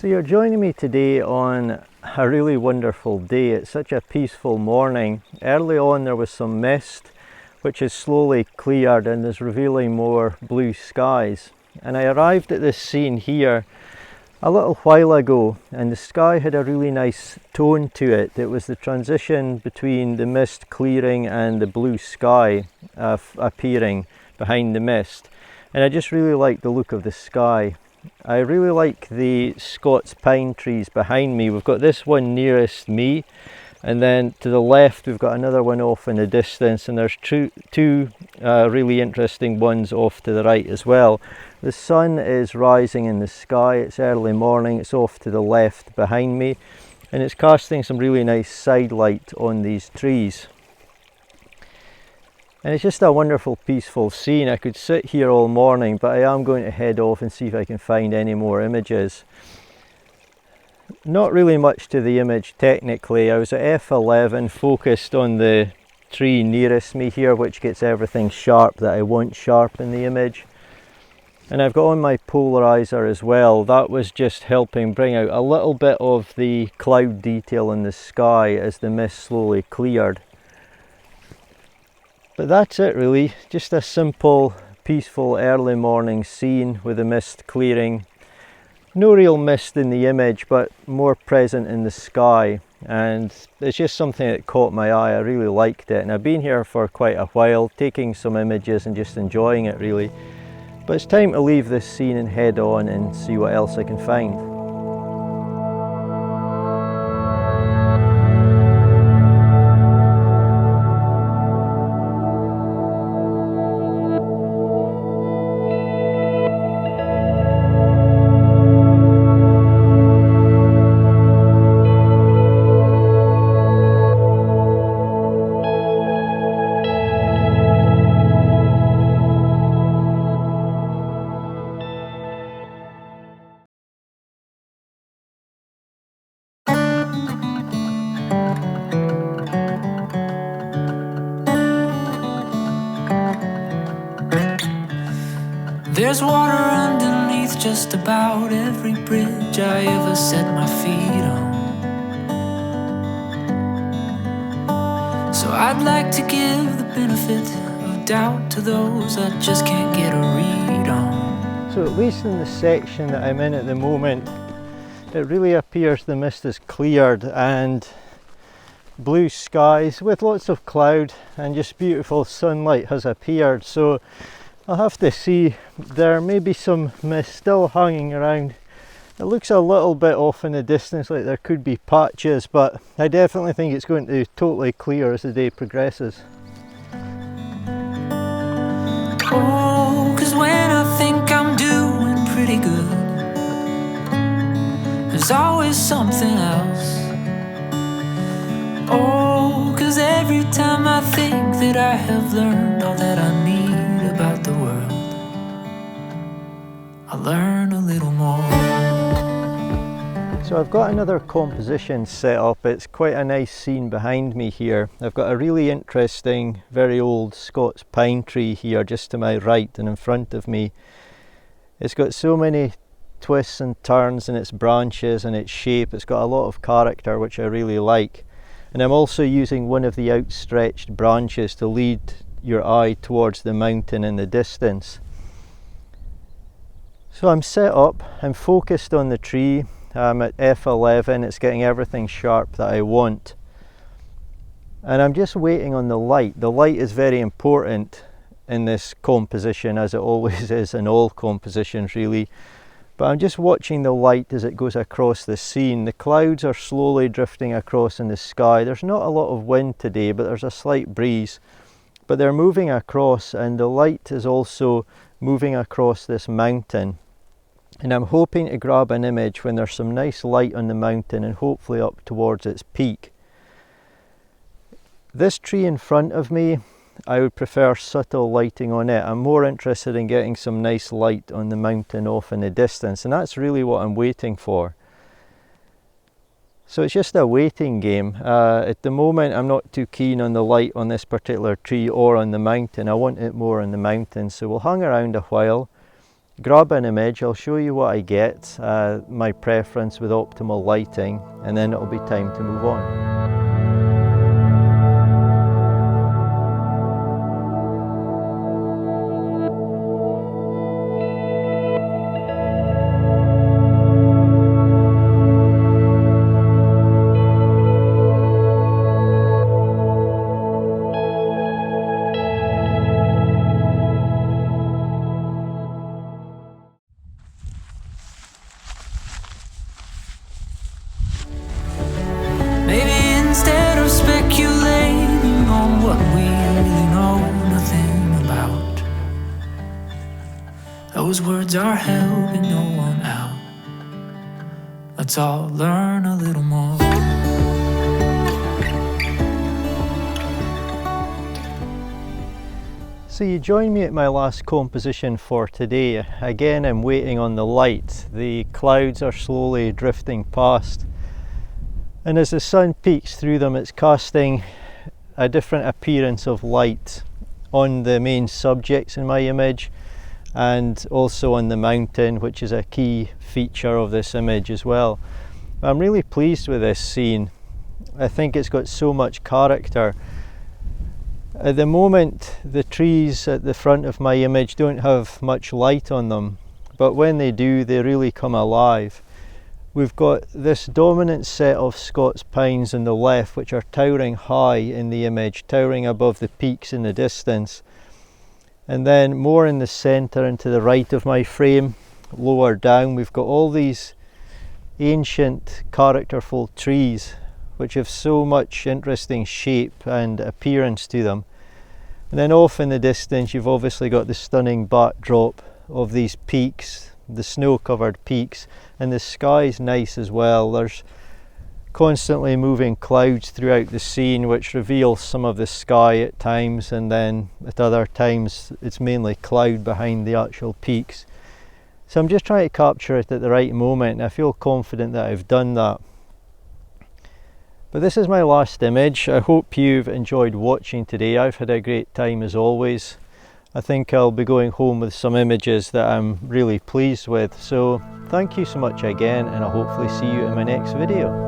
So you're joining me today on a really wonderful day. It's such a peaceful morning. Early on there was some mist which has slowly cleared and is revealing more blue skies. And I arrived at this scene here a little while ago and the sky had a really nice tone to it. It was the transition between the mist clearing and the blue sky appearing behind the mist. And I just really liked the look of the sky. I really like the Scots pine trees behind me. We've got this one nearest me, and then to the left we've got another one off in the distance, and there's two really interesting ones off to the right as well. The sun is rising in the sky, it's early morning, it's off to the left behind me, and it's casting some really nice side light on these trees. And it's just a wonderful peaceful scene. I could sit here all morning, but I am going to head off and see if I can find any more images. Not really much to the image technically. I was at f11, focused on the tree nearest me here, which gets everything sharp that I want sharp in the image. And I've got on my polarizer as well. That was just helping bring out a little bit of the cloud detail in the sky as the mist slowly cleared. But that's it really, just a simple, peaceful early morning scene with the mist clearing. No real mist in the image, but more present in the sky. And it's just something that caught my eye. I really liked it. And I've been here for quite a while, taking some images and just enjoying it really. But it's time to leave this scene and head on and see what else I can find. There's water underneath just about every bridge I ever set my feet on. So I'd like to give the benefit of doubt to those I just can't get a read on. So at least in the section that I'm in at the moment, it really appears the mist has cleared and blue skies with lots of cloud and just beautiful sunlight has appeared. So I'll have to see. There may be some mist still hanging around. It looks a little bit off in the distance, like there could be patches, but I definitely think it's going to totally clear as the day progresses. Oh, 'cause when I think I'm doing pretty good, there's always something else. Oh, 'cause every time I think that I have learned all that I need about the world, I learn a little more. So I've got another composition set up. It's quite a nice scene behind me here. I've got a really interesting, very old Scots pine tree here just to my right and in front of me. It's got so many twists and turns in its branches and its shape. It's got a lot of character, which I really like. And I'm also using one of the outstretched branches to lead your eye towards the mountain in the distance. So I'm set up, I'm focused on the tree. I'm at f11, it's getting everything sharp that I want. And I'm just waiting on the light. The light is very important in this composition, as it always is in all compositions really. But I'm just watching the light as it goes across the scene. The clouds are slowly drifting across in the sky. There's not a lot of wind today, but there's a slight breeze. But they're moving across, and the light is also moving across this mountain. And I'm hoping to grab an image when there's some nice light on the mountain and hopefully up towards its peak. This tree in front of me, I would prefer subtle lighting on it. I'm more interested in getting some nice light on the mountain off in the distance, and that's really what I'm waiting for. So it's just a waiting game. At the moment I'm not too keen on the light on this particular tree or on the mountain. I want it more on the mountain, so we'll hang around a while grab an image, I'll show you what I get, my preference with optimal lighting, and then it'll be time to move on. Maybe instead of speculating on what we really know nothing about, those words are helping no one out. Let's all learn a little more. So you join me at my last composition for today. Again, I'm waiting on the light. The clouds are slowly drifting past, and as the sun peeks through them, it's casting a different appearance of light on the main subjects in my image, and also on the mountain, which is a key feature of this image as well. I'm really pleased with this scene. I think it's got so much character. At the moment, the trees at the front of my image don't have much light on them, but when they do, they really come alive. We've got this dominant set of Scots pines on the left, which are towering high in the image, towering above the peaks in the distance. And then more in the centre and to the right of my frame, lower down, we've got all these ancient characterful trees which have so much interesting shape and appearance to them. And then off in the distance, you've obviously got the stunning backdrop of these peaks, the snow-covered peaks, and the sky's nice as well. There's constantly moving clouds throughout the scene, which reveals some of the sky at times, and then at other times it's mainly cloud behind the actual peaks. So I'm just trying to capture it at the right moment, and I feel confident that I've done that. But this is my last image. I hope you've enjoyed watching today. I've had a great time as always. I think I'll be going home with some images that I'm really pleased with. So thank you so much again, and I'll hopefully see you in my next video.